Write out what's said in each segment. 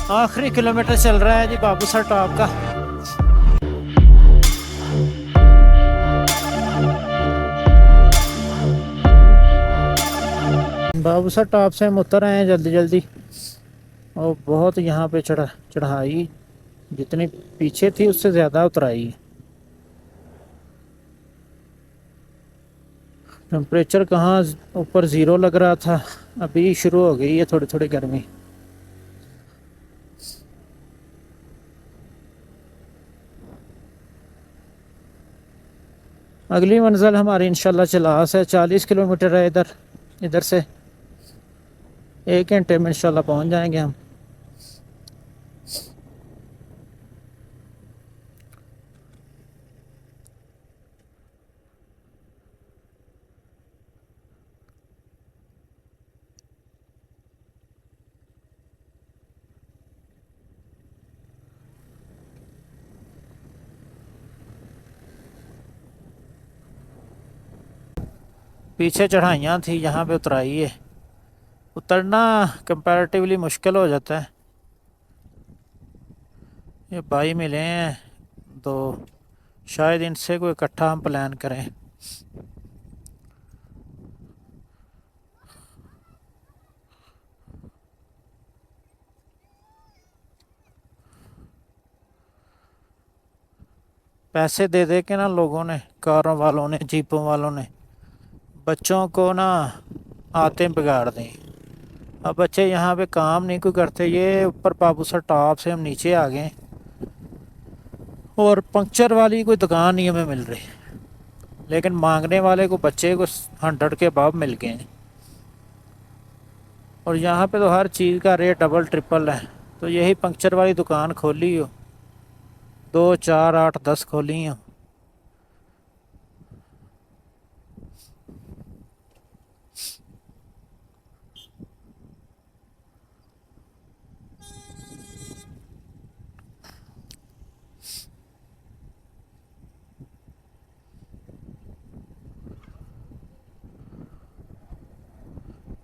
آخری کلومیٹر چل رہا ہے جی بابو سر ٹاپ کا. بابو سر ٹاپ سے ہم اتر آئے ہیں جلدی جلدی، اور بہت یہاں پہ چڑھائی جتنی پیچھے تھی اس سے زیادہ اترائی. ٹمپریچر کہاں اوپر 0 لگ رہا تھا، ابھی شروع ہو گئی ہے تھوڑی تھوڑی گرمی. اگلی منزل ہماری انشاءاللہ چلاس ہے، 40 کلومیٹر ہے ادھر سے. 1 گھنٹے میں انشاءاللہ پہنچ جائیں گے ہم. پیچھے چڑھائیاں تھی، یہاں پہ اترائی ہے. اترنا کمپیریٹیولی مشکل ہو جاتا ہے. یہ بھائی ملے ہیں تو شاید ان سے کوئی اکٹھا ہم پلان کریں. پیسے دے دے کے نا لوگوں نے، کاروں والوں نے، جیپوں والوں نے بچوں کو نا آتے بگاڑ دیں. اب بچے یہاں پہ کام نہیں کوئی کرتے. یہ اوپر بابو سر ٹاپ سے ہم نیچے آ گئے، اور پنکچر والی کوئی دکان نہیں ہمیں مل رہی، لیکن مانگنے والے کو بچے کو 100 کے ابو مل گئے ہیں. اور یہاں پہ تو ہر چیز کا ریٹ ڈبل ٹرپل ہے. تو یہی پنکچر والی دکان کھولی ہو، 2 4 8 10 کھولی ہوں.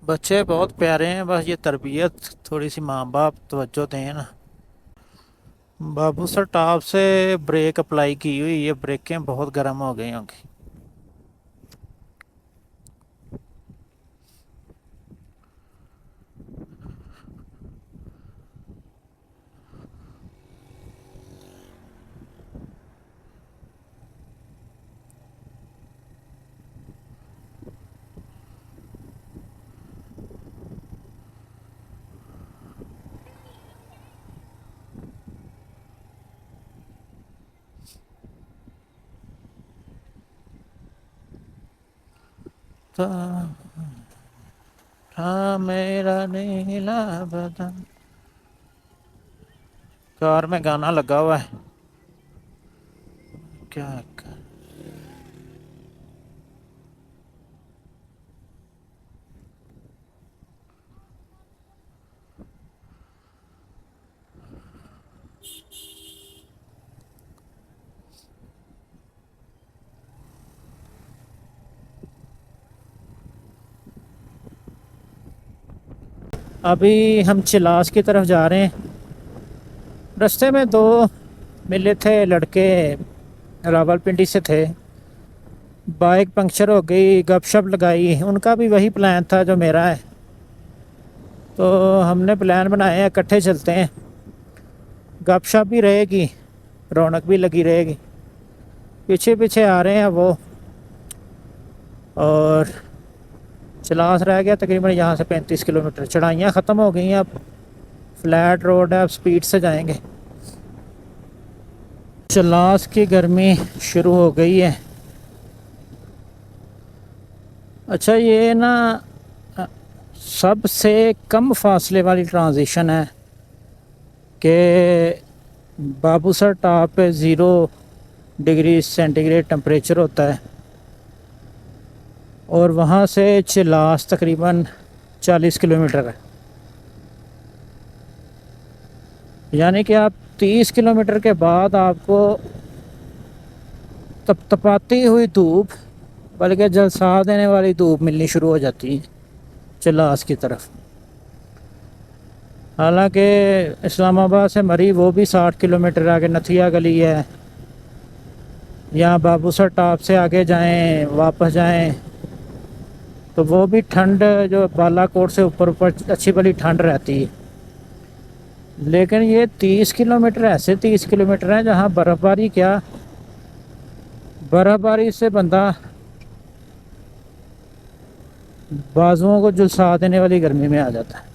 بچے بہت پیارے ہیں، بس یہ تربیت تھوڑی سی ماں باپ توجہ دیں نا. بابو سر ٹاپ سے بریک اپلائی کی ہوئی، یہ بریکیں بہت گرم ہو گئی ہوں گی. تھا میرا نیلا بدن. کار میں گانا لگا ہوا ہے. کیا ابھی ہم چلاس کی طرف جا رہے ہیں. رستے میں 2 ملے تھے لڑکے، راولپنڈی سے تھے. بائک پنکچر ہو گئی، گپ شپ لگائی. ان کا بھی وہی پلان تھا جو میرا ہے، تو ہم نے پلان بنایا ہے اکٹھے چلتے ہیں. گپ شپ بھی رہے گی، رونق بھی لگی رہے گی. پیچھے پیچھے آ رہے ہیں وہ، اور چلاس رہ گیا تقریباً یہاں سے 35 کلومیٹر. چڑھائیاں ختم ہو گئی ہیں، اب فلیٹ روڈ ہے، اب سپیڈ سے جائیں گے. چلاس کی گرمی شروع ہو گئی ہے. اچھا یہ نا سب سے کم فاصلے والی ٹرانزیشن ہے کہ بابو سر ٹاپ پہ 0 ڈگری سینٹی گریڈ ٹمپریچر ہوتا ہے، اور وہاں سے چلاس تقریباً 40 کلومیٹر ہے. یعنی کہ آپ 30 کلومیٹر کے بعد آپ کو تپاتی ہوئی دھوپ، بلکہ جلسا دینے والی دھوپ ملنی شروع ہو جاتی ہے چلاس کی طرف. حالانکہ اسلام آباد سے مری وہ بھی 60 کلومیٹر آگے نتھیا گلی ہے. یہاں بابو سر ٹاپ سے آگے جائیں واپس جائیں تو وہ بھی ٹھنڈ جو بالا کوٹ سے اوپر اچھی بڑی ٹھنڈ رہتی ہے. لیکن یہ 30 کلومیٹر ایسے 30 کلومیٹر ہیں جہاں برف باری کیا برف باری سے بندہ بازوؤں کو جھلسا دینے والی گرمی میں آ جاتا ہے.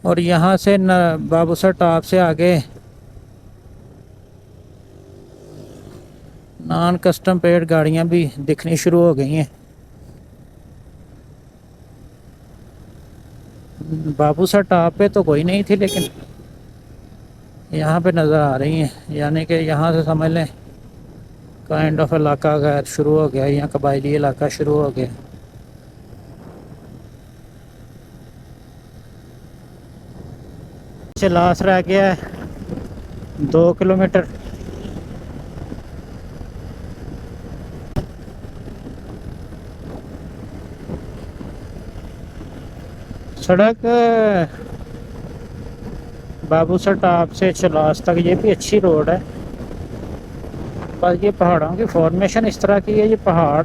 اور یہاں سے بابو سر ٹاپ سے آگے نان کسٹم پیڈ گاڑیاں بھی دکھنی شروع ہو گئی ہیں. بابو سر ٹاپ پہ تو کوئی نہیں تھی لیکن یہاں پہ نظر آ رہی ہیں. یعنی کہ یہاں سے سمجھ لیں کائنڈ آف علاقہ غیر شروع ہو گیا یا قبائلی علاقہ شروع ہو گیا. چلاس رہ گیا ہے 2 کلومیٹر. سڑک بابو سر ٹاپ سے چلاس تک یہ بھی اچھی روڈ ہے. بس یہ پہاڑوں کی فارمیشن اس طرح کی ہے. یہ پہاڑ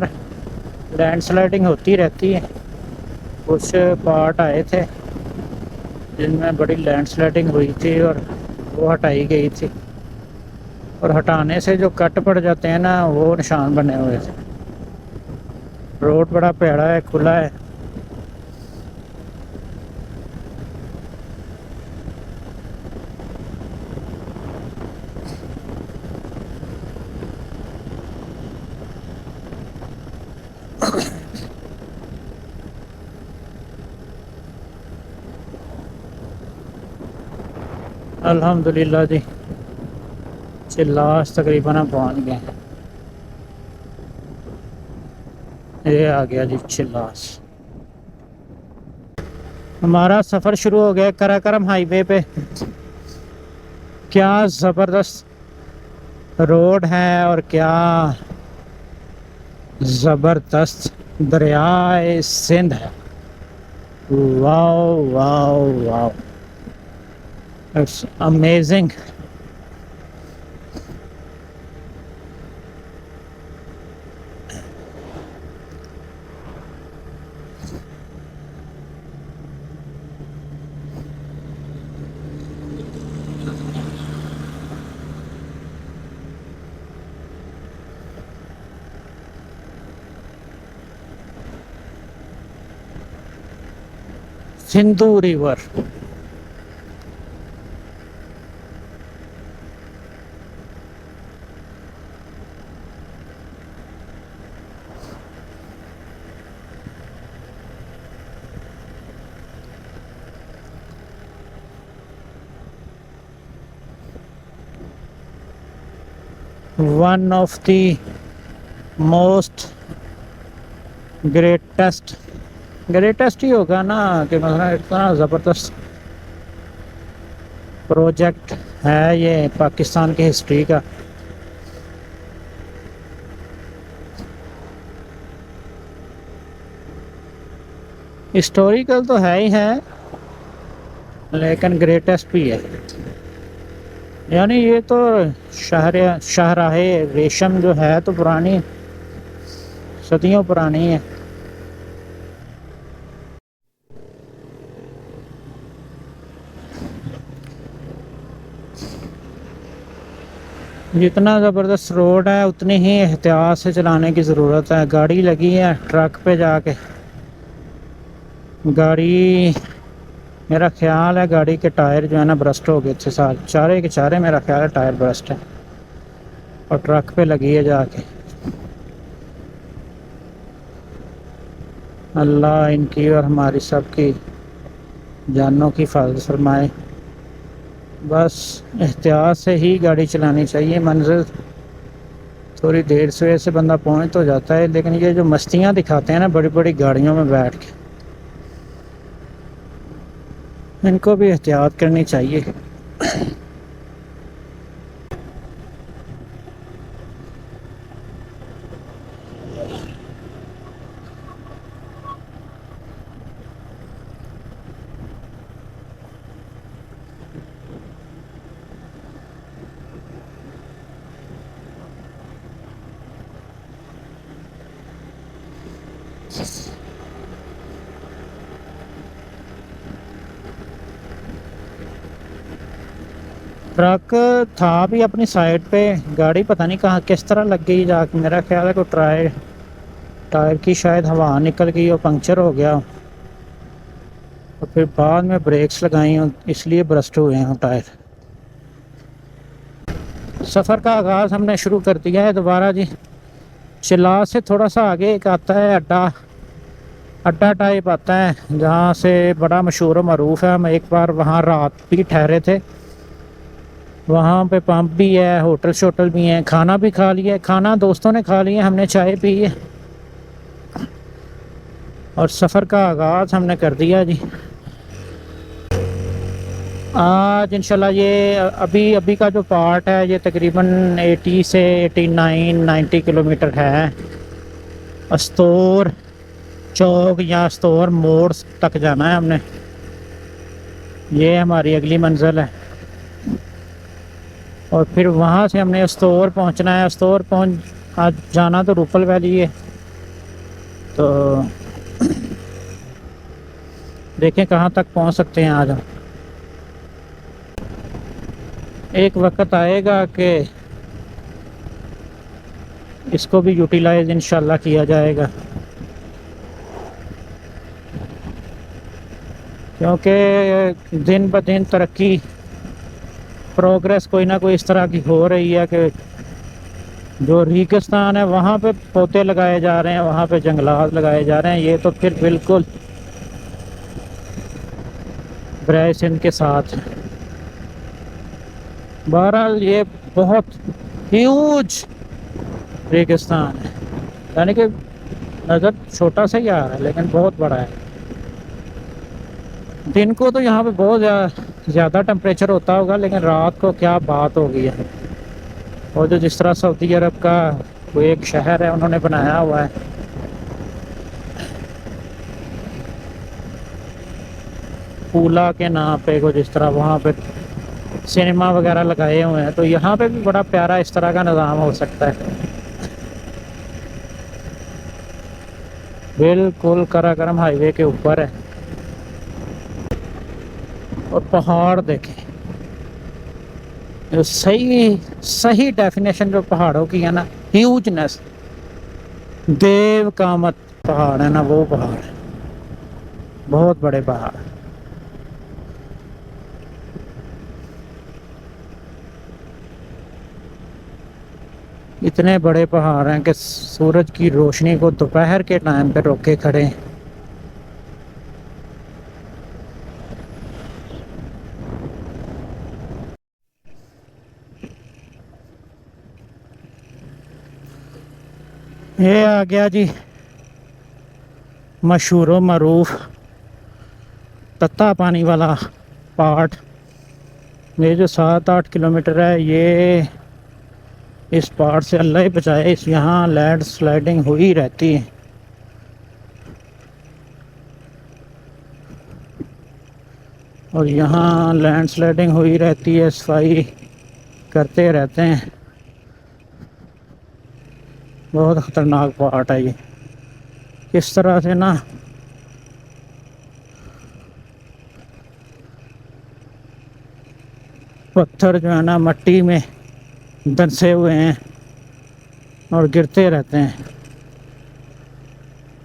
لینڈ سلائڈنگ ہوتی رہتی ہے. کچھ پارٹ آئے تھے جن میں بڑی لینڈ سلائڈنگ ہوئی تھی اور وہ ہٹائی گئی تھی اور ہٹانے سے جو کٹ پڑ جاتے ہیں نا وہ نشان بنے ہوئے تھے. روڈ بڑا پیڑا ہے کھلا ہے. الحمدللہ جی چلاس تقریباً ہم پہنچ گئے ہیں. یہ آ گیا جی چلاس. ہمارا سفر شروع ہو گیا کراکرم ہائی وے پہ. کیا زبردست روڈ ہے اور کیا زبردست دریائے سندھ ہے. Wow wow wow it's amazing. Sindhu river. One of the most greatest ہی ہوگا نا کہ مثلا اتنا زبردست پروجیکٹ ہے یہ پاکستان کی ہسٹری کا. ہسٹوریکل تو ہے ہی ہے لیکن گریٹسٹ بھی ہے. یعنی یہ تو شاہراہ ریشم جو ہے تو پرانی صدیوں پرانی ہے. جتنا زبردست روڈ ہے اتنی ہی احتیاط سے چلانے کی ضرورت ہے. گاڑی لگی ہے ٹرک پہ جا کے. گاڑی میرا خیال ہے گاڑی کے ٹائر جو ہے نا برسٹ ہو گئے تھے چارے کے چارے میرا خیال ہے ٹائر برسٹ ہے اور ٹرک پہ لگی ہے جا کے. اللہ ان کی اور ہماری سب کی جانوں کی حفاظت فرمائے. بس احتیاط سے ہی گاڑی چلانی چاہیے. منزل تھوڑی دیر سے بندہ پہنچ تو جاتا ہے لیکن یہ جو مستیاں دکھاتے ہیں نا بڑی بڑی گاڑیوں میں بیٹھ کے ان کو بھی احتیاط کرنی چاہیے. ٹرک تھا بھی اپنی سائڈ پہ، گاڑی پتہ نہیں کہاں کس طرح لگ گئی جا کے. میرا خیال ہے کوئی ٹائر کی شاید ہوا نکل گئی اور پنکچر ہو گیا، اور پھر بعد میں بریکس لگائی ہوں اس لیے برسٹ ہوئے ہیں ٹائر. سفر کا آغاز ہم نے شروع کر دیا ہے دوبارہ جی. چلا سے تھوڑا سا آگے ایک آتا ہے اڈا ٹائپ آتا ہے جہاں سے بڑا مشہور و معروف ہے. ہم ایک بار وہاں رات بھی ٹھہرے تھے. وہاں پہ پمپ بھی ہے، ہوٹل شوٹل بھی ہیں، کھانا بھی کھا لیا. کھانا دوستوں نے کھا لیا، ہم نے چائے پی ہے اور سفر کا آغاز ہم نے کر دیا جی. آج انشاءاللہ یہ ابھی کا جو پارٹ ہے یہ تقریباً 80 سے 89-90 کلومیٹر ہے. استور چوک یا استور موڑ تک جانا ہے ہم نے. یہ ہماری اگلی منزل ہے اور پھر وہاں سے ہم نے استور پہنچنا ہے. استور آج جانا تو روپل ویلی ہے، تو دیکھیں کہاں تک پہنچ سکتے ہیں آج ہم. ایک وقت آئے گا کہ اس کو بھی یوٹیلائز انشاءاللہ کیا جائے گا، کیونکہ دن بہ دن ترقی پروگریس کوئی نہ کوئی اس طرح کی ہو رہی ہے کہ جو ریگستان ہے وہاں پہ پودے لگائے جا رہے ہیں، وہاں پہ جنگلات لگائے جا رہے ہیں. یہ تو پھر بالکل برائے سندھ کے ساتھ. بہرحال یہ بہت ہیوج ریگستان ہے، یعنی کہ نظر چھوٹا سا ہی آ رہا ہے لیکن بہت بڑا ہے. دن کو تو یہاں پہ بہت زیادہ ٹمپریچر ہوتا ہوگا، لیکن رات کو کیا بات ہوگی ہے. اور جو جس طرح سعودی عرب کا کوئی ایک شہر ہے انہوں نے بنایا ہوا ہے، پولا کے نام پہ، کو جس طرح وہاں پہ سنیما وغیرہ لگائے ہوئے ہیں، تو یہاں پہ بھی بڑا پیارا اس طرح کا نظام ہو سکتا ہے. بالکل قراقرم ہائی وے کے اوپر ہے. اور پہاڑ دیکھیں، جو صحیح ڈیفینیشن جو پہاڑوں کی ہے نا، ہیوجنس. دیو کامت پہاڑ ہے نا، وہ پہاڑ ہے، بہت بڑے پہاڑ. اتنے بڑے پہاڑ ہیں کہ سورج کی روشنی کو دوپہر کے ٹائم پہ روک کے کھڑے ہیں. یہ آ گیا جی مشہور و معروف تتا پانی والا پارٹ. یہ جو 7-8 کلومیٹر ہے، یہ اس پہاڑ سے اللہ ہی بچائے، یہاں لینڈ سلائڈنگ ہوئی رہتی ہے. اور یہاں لینڈ سلائڈنگ ہوئی رہتی ہے، صفائی کرتے رہتے ہیں. بہت خطرناک پہاڑ ہے یہ. کس طرح سے نا پتھر جو ہے نا مٹی میں دنسے ہوئے ہیں اور گرتے رہتے ہیں.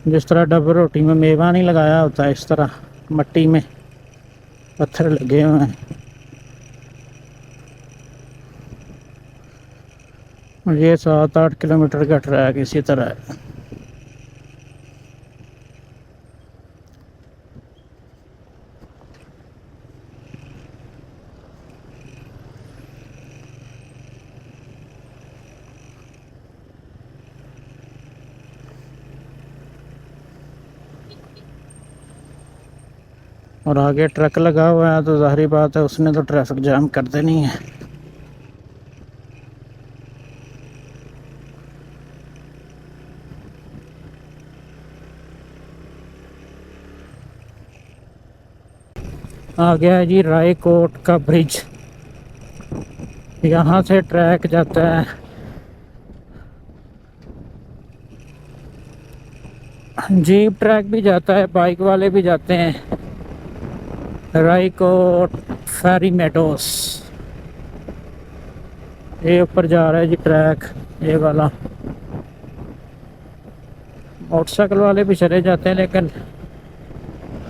جس طرح ڈبر روٹی میں میوہ نہیں لگایا ہوتا، اس طرح مٹی میں پتھر لگے ہوئے ہیں. اور یہ 7-8 کلومیٹر کا ٹریک اسی طرح ہے. اور آگے ٹرک لگا ہوا ہے تو ظاہری بات ہے اس نے تو ٹریفک جام کر دینی ہے. آ گیا ہے جی رائے کوٹ کا برج. یہاں سے ٹریک جاتا ہے جیپ ٹریک بھی جاتا ہے, بائک والے بھی جاتے ہیں. رائی کوٹ فیری میڈوز, یہ اوپر جا رہا ہے جی ٹریک یہ والا. موٹر سائیکل والے بھی چلے جاتے ہیں لیکن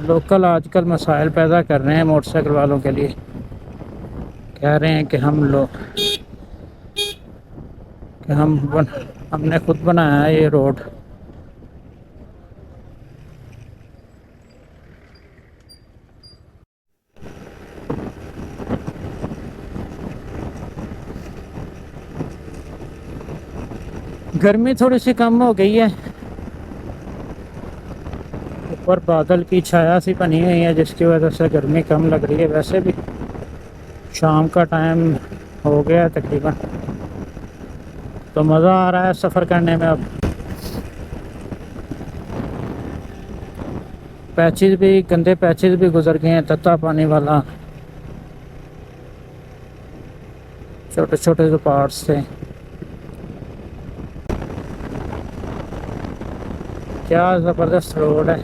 لوکل آج کل مسائل پیدا کر رہے ہیں موٹر سائیکل والوں کے لیے. کہہ رہے ہیں کہ ہم نے خود بنایا ہے یہ روڈ. گرمی تھوڑی سی کم ہو گئی ہے, اوپر بادل کی چھایا سی بنی ہوئی ہے جس کی وجہ سے گرمی کم لگ رہی ہے. ویسے بھی شام کا ٹائم ہو گیا ہے تقریباً, تو مزہ آ رہا ہے سفر کرنے میں. اب پیچز بھی گندے پیچز بھی گزر گئے ہیں, تتا پانی والا, چھوٹے چھوٹے جو پارٹس تھے. کیا زبردست روڈ ہے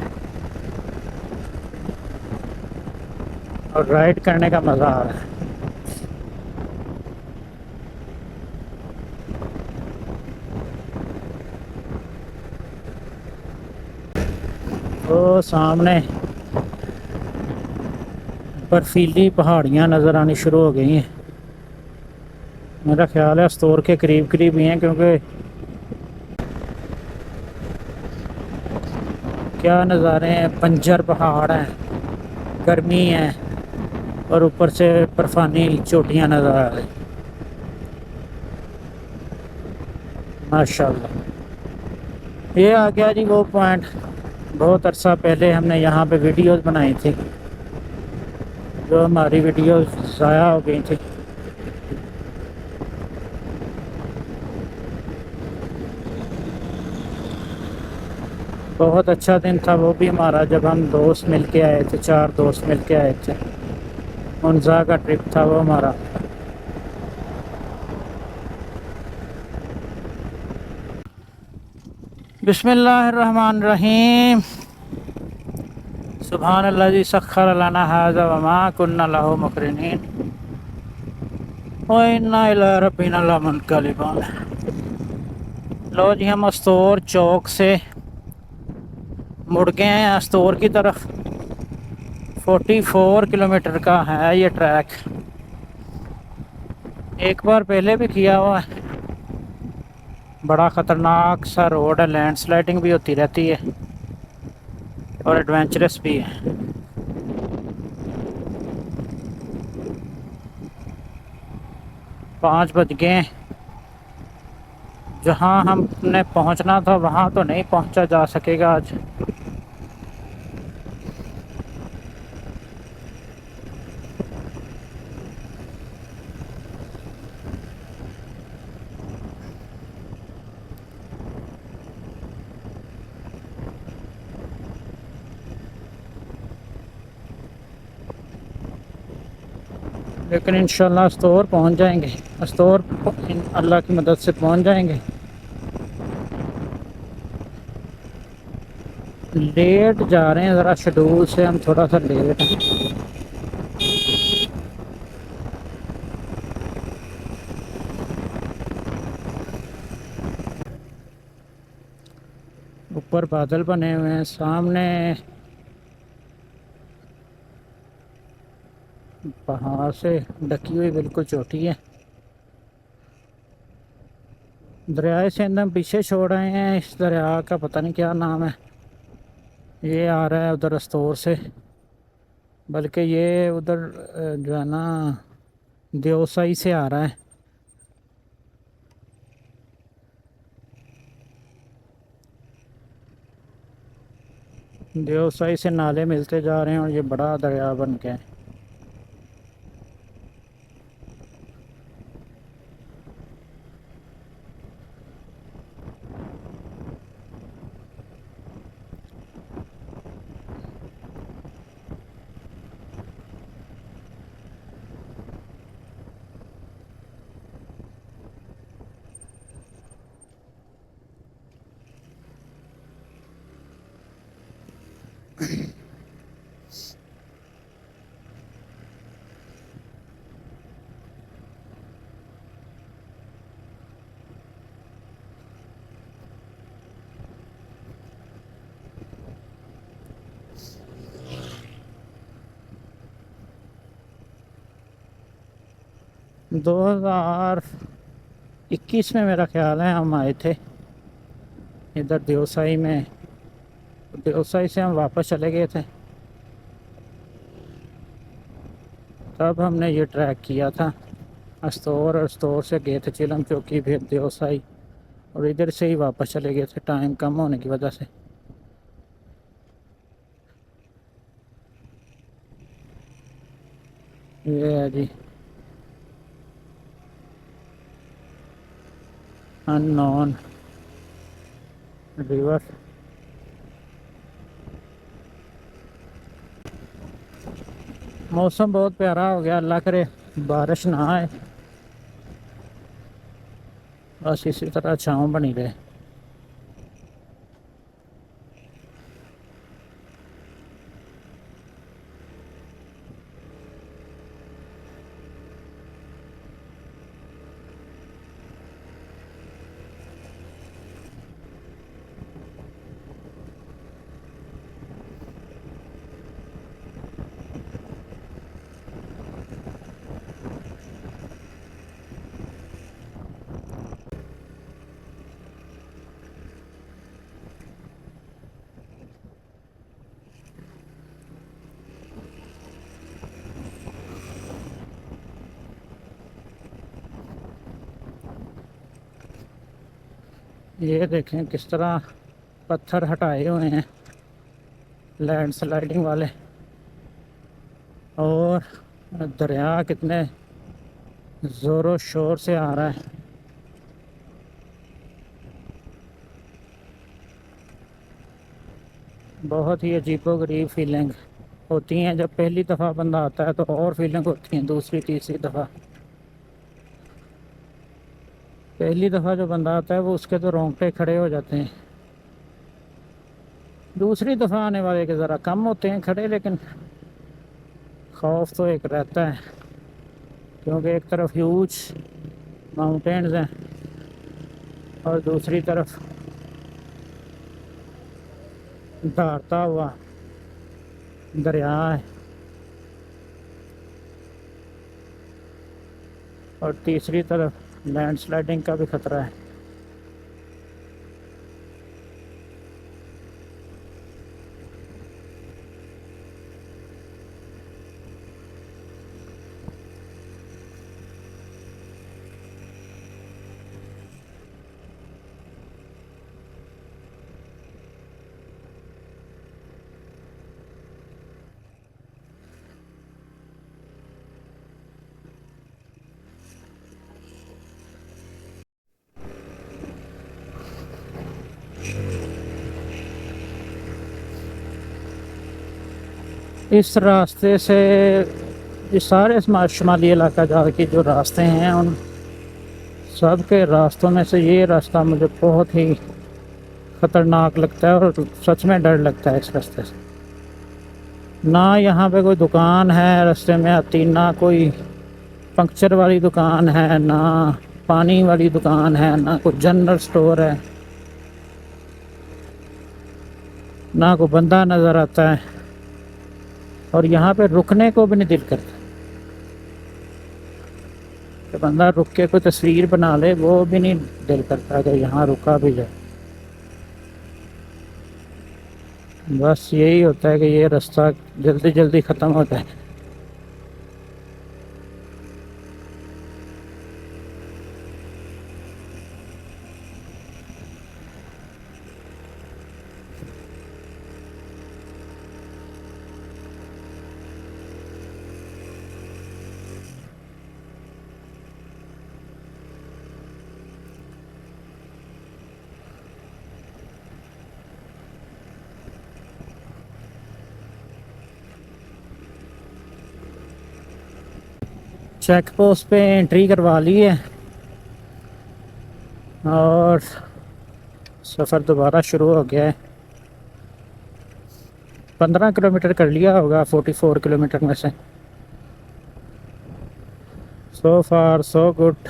اور رائڈ کرنے کا مزہ آ رہا ہے. وہ سامنے برفیلی پہاڑیاں نظر آنی شروع ہو گئی ہیں. میرا خیال ہے استور کے قریب قریب ہی ہیں, کیونکہ کیا نظارے ہیں, بنجر پہاڑ ہیں, گرمی ہے اور اوپر سے برفانی چوٹیاں نظر آ رہی. ماشاء اللہ. یہ آ گیا جی وہ پوائنٹ, بہت عرصہ پہلے ہم نے یہاں پہ ویڈیوز بنائی تھی, جو ہماری ویڈیوز ضائع ہو گئی تھی. بہت اچھا دن تھا وہ بھی ہمارا, جب ہم دوست مل کے آئے تھے, 4 دوست مل کے آئے تھے. منزا کا ٹرپ تھا وہ ہمارا. بسم اللہ الرحمن الرحیم. سبحان الذی سخر لنا ھذا وما كنا له مقرنین وَإِنَّا إِلَىٰ رَبِّنَا لَمُنْقَلِبُونَ. لو جی ہم استور چوک سے مڑ گئے ہیں استور کی طرف. 44 کلومیٹر کا ہے یہ ٹریک. ایک بار پہلے بھی کیا ہوا ہے. بڑا خطرناک سا روڈ ہے, لینڈ سلائڈنگ بھی ہوتی رہتی ہے اور ایڈونچرس بھی ہے. 5 بج گئے. جہاں ہم نے پہنچنا تھا وہاں تو نہیں پہنچا جا سکے گا آج. لیکن انشاءاللہ استور پہنچ جائیں گے, استور اللہ کی مدد سے پہنچ جائیں گے. لیٹ جا رہے ہیں ذرا, شیڈول سے ہم تھوڑا سا لیٹ ہیں. اوپر بادل بنے ہوئے ہیں, سامنے پہاڑ سے ڈھکی ہوئی بالکل چوٹی ہے. دریائے سندھ ہم پیچھے چھوڑ رہے ہیں, اس دریا کا پتہ نہیں کیا نام ہے. یہ آ رہا ہے ادھر استور سے, بلکہ یہ ادھر جو ہے نا دیوسائی سے آ رہا ہے. دیوسائی سے نالے ملتے جا رہے ہیں اور یہ بڑا دریا بن کے ہے۔ دو ہزار اکیس میں میرا خیال ہے ہم آئے تھے ادھر دیوسائی میں، دیوسائی سے ہم واپس چلے گئے تھے، تب ہم نے یہ ٹریک کیا تھا استور، اور استور سے گئے تھے چیلم چوکی، پھر دیوسائی، اور ادھر سے ہی واپس چلے گئے تھے ٹائم کم ہونے کی وجہ سے۔ یہ ہے جی ان نون ریور۔ موسم بہت پیارا ہو گیا، اللہ کرے بارش نہ آئے، بس اسی طرح چھاؤں بنی رہے۔ یہ دیکھیں کس طرح پتھر ہٹائے ہوئے ہیں لینڈ سلائڈنگ والے، اور دریا کتنے زور و شور سے آ رہا ہے۔ بہت ہی عجیب و غریب فیلنگ ہوتی ہیں جب پہلی دفعہ بندہ آتا ہے، تو اور فیلنگ ہوتی ہیں دوسری تیسری دفعہ۔ پہلی دفعہ جو بندہ آتا ہے وہ اس کے تو رونگٹے کھڑے ہو جاتے ہیں، دوسری دفعہ آنے والے کے ذرا کم ہوتے ہیں کھڑے، لیکن خوف تو ایک رہتا ہے، کیونکہ ایک طرف ہیوج ماؤنٹینز ہیں اور دوسری طرف دھاڑتا ہوا دریا ہے، اور تیسری طرف لینڈ سلائڈنگ کا بھی خطرہ ہے۔ اس راستے سے، اس سارے شمالی علاقہ جا کے جو راستے ہیں، ان سب کے راستوں میں سے یہ راستہ مجھے بہت ہی خطرناک لگتا ہے، اور سچ میں ڈر لگتا ہے اس راستے سے۔ نہ یہاں پہ کوئی دکان ہے راستے میں آتی، نہ کوئی پنکچر والی دکان ہے، نہ پانی والی دکان ہے، نہ کوئی جنرل سٹور ہے، نہ کوئی بندہ نظر آتا ہے، اور یہاں پہ رکنے کو بھی نہیں دل کرتا کہ بندہ رک کے کوئی تصویر بنا لے، وہ بھی نہیں دل کرتا کہ یہاں رکا بھی جائے۔ بس یہی ہوتا ہے کہ یہ راستہ جلدی جلدی ختم ہوتا ہے۔ چیک پوسٹ پہ انٹری کروا لی ہے اور سفر دوبارہ شروع ہو گیا ہے. 15 کلومیٹر کر لیا ہوگا 44 کلومیٹر میں سے. سو فار سو گڈ.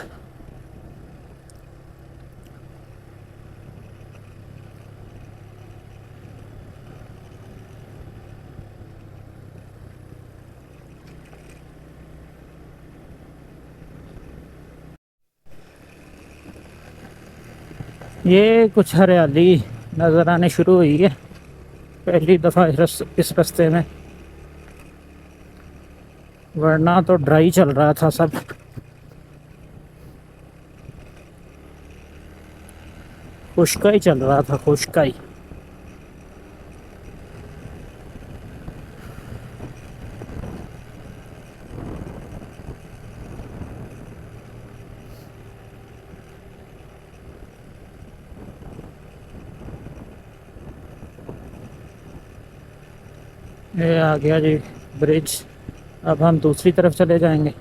یہ کچھ ہریالی نظر آنے شروع ہوئی ہے پہلی دفعہ اس رستے میں، ورنہ تو ڈرائی چل رہا تھا سب. خشکا ہی چل رہا تھا، خشکا ہی. یہ آ گیا جی برج. اب ہم دوسری طرف چلے جائیں گے.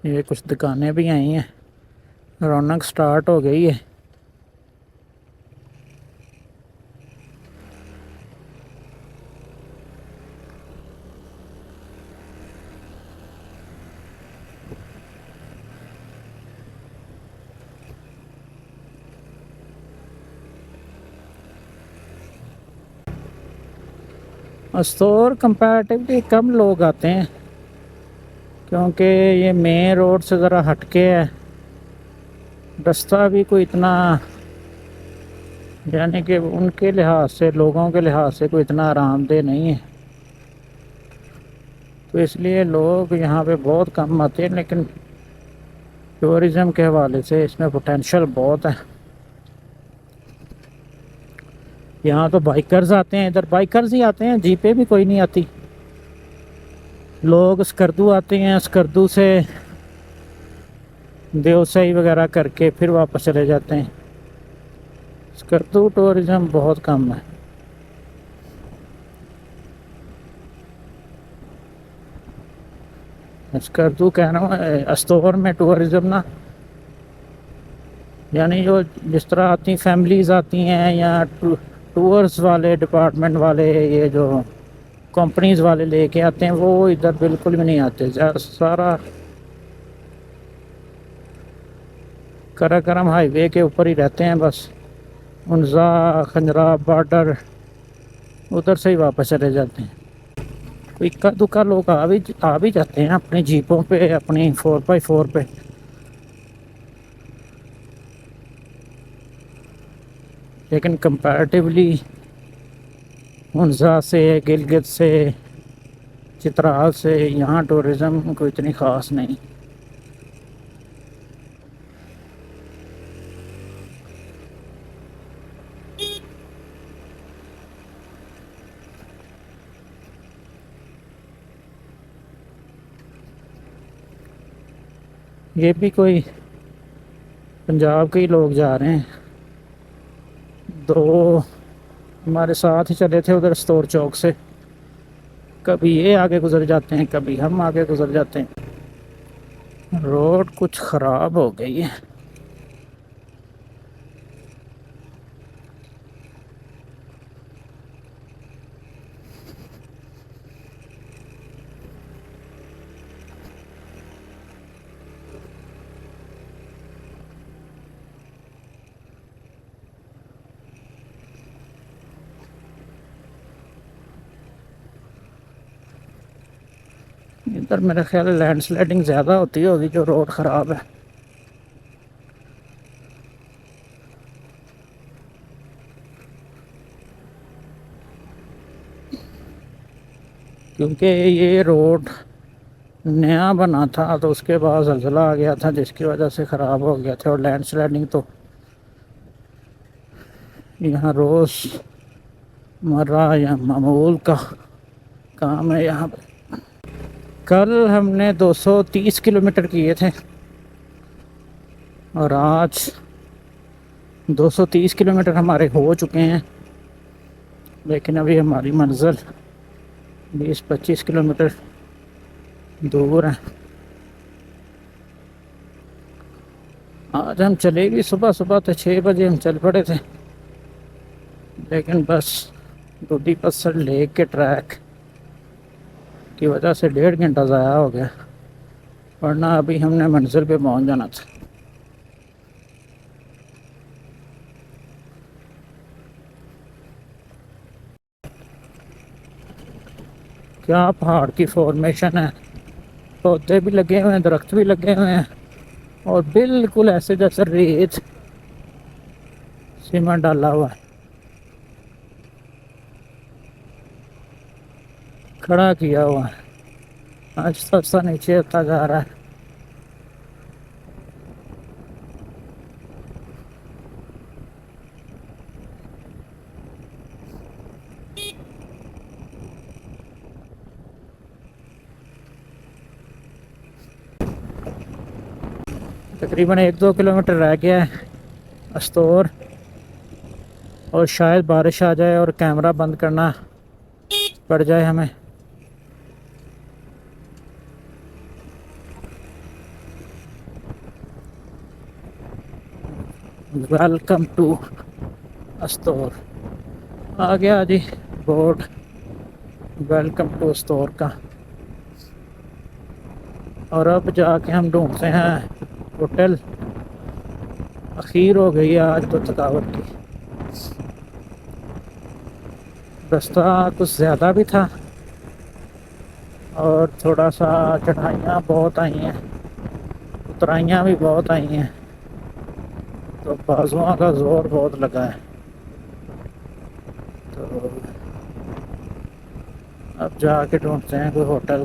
یہ کچھ دکانیں بھی آئی ہیں، رونق سٹارٹ ہو گئی ہے. استور کمپیریٹیولی کم لوگ آتے ہیں کیونکہ یہ مین روڈ سے ذرا ہٹ کے ہے. رستہ بھی کوئی اتنا، یعنی کہ ان کے لحاظ سے، لوگوں کے لحاظ سے کوئی اتنا آرام دہ نہیں ہے، تو اس لیے لوگ یہاں پہ بہت کم آتے ہیں. لیکن ٹورزم کے حوالے سے اس میں پوٹینشل بہت ہے. یہاں تو بائکرز آتے ہیں، ادھر بائکرز ہی آتے ہیں، جیپیں بھی کوئی نہیں آتی. لوگ اسکردو آتے ہیں، اسکردو سے دیوسائی وغیرہ کر کے پھر واپس چلے جاتے ہیں. اسکردو ٹورزم بہت کم ہے. اسکردو کہہ رہا ہوں، استور میں ٹورزم نا، یعنی جو جس طرح آتی فیملیز آتی ہیں یا ٹورز والے ڈپارٹمنٹ والے، یہ جو کمپنیز والے لے کے آتے ہیں، وہ ادھر بالکل بھی نہیں آتے. سارا کراکرم ہائی وے کے اوپر ہی رہتے ہیں بس. انزا، کھنجراب بارڈر، ادھر سے ہی واپس چلے جاتے ہیں. اکا دکا لوگ آ بھی جاتے ہیں اپنی جیپوں پہ، اپنی 4x4 پہ. لیکن کمپیریٹیولی انزا سے، گلگت سے، چترال سے یہاں ٹورزم کوئی اتنی خاص نہیں. یہ بھی کوئی پنجاب کے ہی لوگ جا رہے ہیں. دو ہمارے ساتھ ہی چلے تھے ادھر استور چوک سے، کبھی یہ آگے گزر جاتے ہیں، کبھی ہم آگے گزر جاتے ہیں. روڈ کچھ خراب ہو گئی ہے. ادھر میرے خیال لینڈ سلائڈنگ زیادہ ہوتی ہوگی جو روڈ خراب ہے. کیونکہ یہ روڈ نیا بنا تھا تو اس کے بعد زلزلہ آ گیا تھا جس کی وجہ سے خراب ہو گیا تھا. اور لینڈ سلائڈنگ تو یہاں روز مرہ یا معمول کا کام ہے یہاں پہ. کل ہم نے 230 کلومیٹر کیے تھے اور آج 230 کلومیٹر ہمارے ہو چکے ہیں. لیکن ابھی ہماری منزل 20-25 کلومیٹر دور ہے. آج ہم چلے گی صبح تو 6 بجے ہم چل پڑے تھے، لیکن بس دودھی پسر لیک کے ٹریک کی وجہ سے 1.5 گھنٹہ ضائع ہو گیا، ورنہ ابھی ہم نے منزل پہ پہنچ جانا تھا. کیا پہاڑ کی فارمیشن ہے، پودے بھی لگے ہوئے ہیں، درخت بھی لگے ہوئے ہیں، اور بالکل ایسے جیسے ریت سیمنٹ ڈالا ہوا ہے. کھڑا کیا ہوا ہے، آہستہ آہستہ نیچے ہوتا جا رہا ہے. تقریباً 1-2 کلومیٹر رہ گیا ہے استور، اور شاید بارش آ جائے اور کیمرہ بند کرنا پڑ جائے ہمیں. ویلکم ٹو استور آ گیا جی بورڈ، ویلکم ٹو استور کا. اور اب جا کے ہم ڈھونڈتے ہیں ہوٹل. اخیر ہو گئی ہے آج تو تھکاوٹ کی. رستہ کچھ زیادہ بھی تھا اور تھوڑا سا چڑھائیاں بہت آئی ہیں، اترائیاں بھی بہت آئی ہیں، تو بازوؤں کا زور بہت لگا ہے. تو اب جا کے ڈھونڈتے ہیں کوئی ہوٹل